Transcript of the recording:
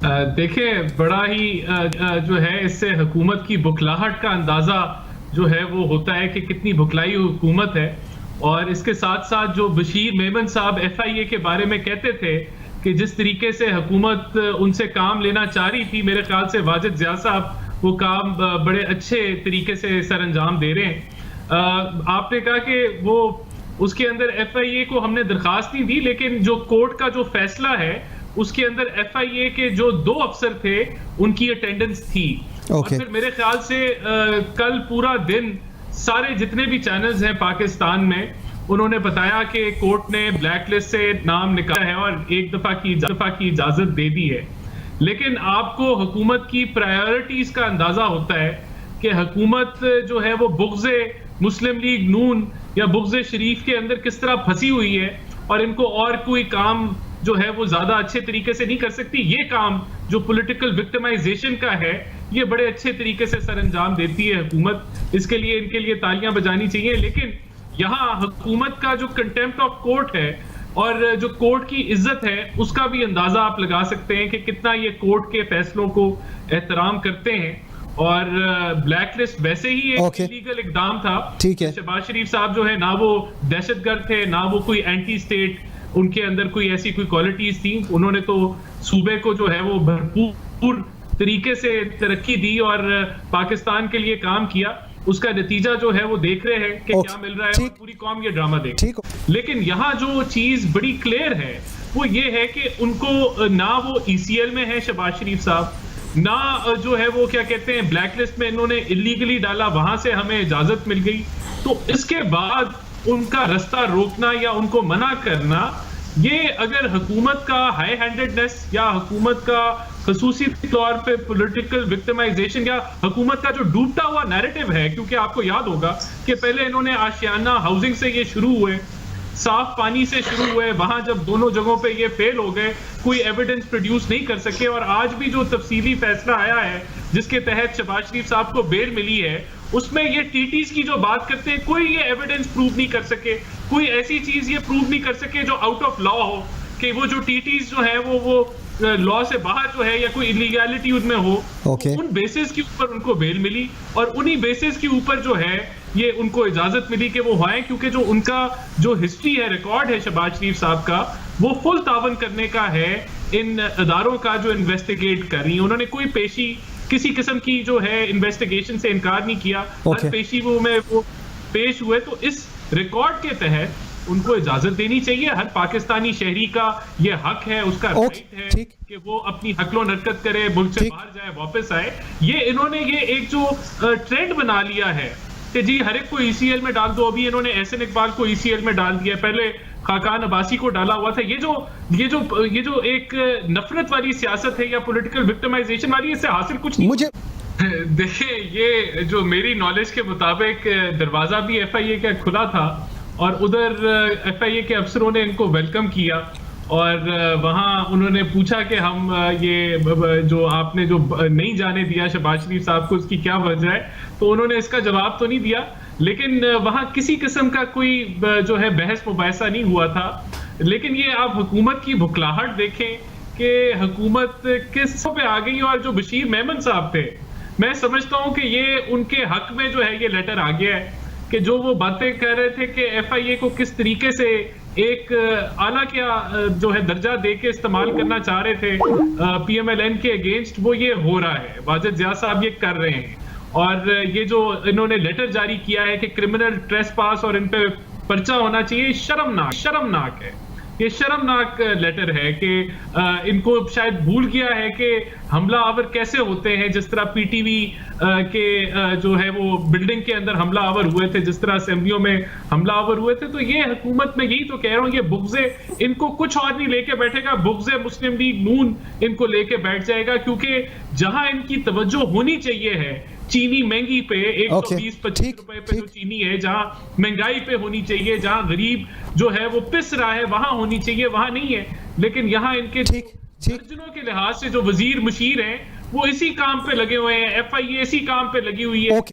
देखिए बड़ा ही जो है इससे हुकूमत की बुखलाहट का अंदाजा जो है वो होता है कि कितनी बुखलाई हुकूमत है। और इसके साथ साथ जो बशीर मेमन साहब एफआईए के बारे में कहते थे कि जिस तरीके से हुकूमत उनसे काम लेना चाह रही थी, मेरे ख्याल से वाजिद ज़िया साहब वो काम बड़े अच्छे तरीके से सर अंजाम दे रहे हैं। आपने कहा कि वो उसके अंदर एफआईए को हमने दरखास्त नहीं दी, लेकिन जो कोर्ट का जो फैसला है उसके अंदर एफआईए के जो 2 अफसर थे उनकी अटेंडेंस थी। और फिर मेरे ख्याल से कल पूरा दिन सारे जितने भी चैनल्स हैं पाकिस्तान में, उन्होंने बताया कि कोर्ट ने ब्लैक लिस्ट से नाम निकाला है और एक दफा की इजाजत दे दी है। लेकिन आपको हुकूमत की प्रायोरिटीज का अंदाजा होता है कि हुकूमत जो है वो बुग़्ज़े मुस्लिम लीग नून या बुग़्ज़े शरीफ के अंदर किस तरह फंसी हुई है और इनको और कोई काम जो है वो ज्यादा अच्छे तरीके से नहीं कर सकती। ये काम जो पॉलिटिकल विक्टिमाइजेशन का है ये बड़े अच्छे तरीके से सर अंजाम देती है हुकूमत। इसके लिए इनके लिए तालियां बजानी चाहिए। लेकिन यहाँ हुकूमत का जो कंटेम्प्ट ऑफ कोर्ट है और जो कोर्ट की इज्जत है उसका भी अंदाजा आप लगा सकते हैं कि कितना ये कोर्ट के फैसलों को एहतराम करते हैं। और ब्लैक लिस्ट वैसे ही एक इलीगल इकदाम था। ठीक है, शहबाज शरीफ साहब जो है ना वो दहशतगर्द थे, ना वो कोई एंटी स्टेट उनके अंदर कोई ऐसी कोई क्वालिटीज थी। उन्होंने तो सूबे को जो है वो भरपूर तरीके से तरक्की दी और पाकिस्तान के लिए काम किया। उसका नतीजा जो है वो देख रहे हैं कि क्या मिल रहा है और पूरी कौम ये ड्रामा देख। लेकिन यहाँ जो चीज बड़ी क्लियर है वो ये है कि उनको ना वो ईसीएल में है शहबाज शरीफ साहब, ना जो है वो क्या कहते हैं ब्लैक लिस्ट में इन्होंने इलीगली डाला, वहां से हमें इजाजत मिल गई। तो इसके बाद उनका रास्ता रोकना या उनको मना करना, ये अगर हुकूमत का हाई हैंडेडनेस या हुकूमत का खसूसी तौर पे पॉलिटिकल विक्टिमाइजेशन या हुकूमत का जो डूबता हुआ नैरेटिव है, क्योंकि आपको याद होगा कि पहले इन्होंने आशियाना हाउसिंग से ये शुरू हुए, साफ पानी से शुरू हुए, वहां जब दोनों जगहों पे ये फेल हो गए, कोई एविडेंस प्रोड्यूस नहीं कर सके। और आज भी जो तफसीली फैसला आया है जिसके तहत शहबाज शरीफ साहब को बेल मिली है, उसमें ये टीटीज की जो बात करते हैं कोई ये एविडेंस प्रूव नहीं कर सके, कोई ऐसी चीज ये प्रूव नहीं कर सके जो आउट ऑफ लॉ हो, कि वो जो टीटीज जो है वो लॉ से बाहर जो है या कोई इलीगैलिटी उनमें हो। उन बेसिस के ऊपर उनको बेल मिली और उन्हीं बेसिस के ऊपर जो है ये उनको इजाजत मिली कि वो आए, क्योंकि जो उनका जो हिस्ट्री है, रिकॉर्ड है शहबाज शरीफ साहब का, वो फुल तावन करने का है इन अदारों का जो इन्वेस्टिगेट कर रही है। उन्होंने कोई पेशी किसी किस्म की जो है इन्वेस्टिगेशन से इनकार नहीं किया। हर पेशी वो में वो पेश हुए। तो इस रिकॉर्ड के तहत उनको इजाजत देनी चाहिए। हर पाकिस्तानी शहरी का ये हक है, उसका राइट है कि वो अपनी हकलो हरकत करे, मुल्क से बाहर जाए, वापस आए। ये इन्होंने ये एक जो ट्रेंड बना लिया है कि जी हर एक को ईसीएल में डाल दो। अभी इन्होंने एहसन इकबाल को ईसीएल में डाल दिया, पहले खाकान अब्बासी को डाला हुआ था। ये जो एक नफरत वाली सियासत है या पॉलिटिकल विक्टिमाइजेशन वाली, इससे हासिल कुछ नहीं। मुझे देखिए, ये जो मेरी नॉलेज के मुताबिक दरवाजा भी एफआईए का खुला था और उधर एफआईए के अफसरों ने इनको वेलकम किया और वहाँ उन्होंने पूछा कि हम ये जो आपने जो नहीं जाने दिया शहबाज शरीफ साहब को, उसकी क्या वजह है। तो उन्होंने इसका जवाब तो नहीं दिया, लेकिन वहाँ किसी किस्म का कोई जो है बहस मुबाहिसा नहीं हुआ था। लेकिन ये आप हुकूमत की बुखलाहट देखें कि हुकूमत किस पे आ गई। और जो बशीर मेमन साहब थे, मैं समझता हूँ कि ये उनके हक में जो है ये लेटर आ गया है कि जो वो बातें कह रहे थे कि एफआईए को किस तरीके से एक आला क्या जो है दर्जा दे के इस्तेमाल करना चाह रहे थे पीएमएलएन के अगेंस्ट, वो ये हो रहा है। वाजिद ज़िया साहब ये कर रहे हैं। और ये जो इन्होंने लेटर जारी किया है कि क्रिमिनल ट्रेसपास और इन पे पर्चा होना चाहिए, शर्मनाक है। ये शर्मनाक लेटर है कि इनको शायद भूल गया है कि हमला आवर कैसे होते हैं। जिस तरह पीटीवी के जो है वो बिल्डिंग के अंदर हमला आवर हुए थे, जिस तरह असेंबलियों में हमला आवर हुए थे। तो ये हुकूमत में यही तो कह रहा हूँ, ये बुग़्ज़े इनको कुछ और नहीं लेके बैठेगा, बुग़्ज़े मुस्लिम लीग नून इनको लेके बैठ जाएगा। क्योंकि जहां इनकी तवज्जो होनी चाहिए है चीनी महंगी पे, 120-25 रुपए पे जो चीनी है, जहां महंगाई पे होनी चाहिए, जहां गरीब जो है वो पिस रहा है, वहां होनी चाहिए, वहां नहीं है। लेकिन यहाँ इनके दर्जनों के लिहाज से जो वजीर मुशीर हैं वो इसी काम पे लगे हुए हैं, एफआईए इसी काम पे लगी हुई है।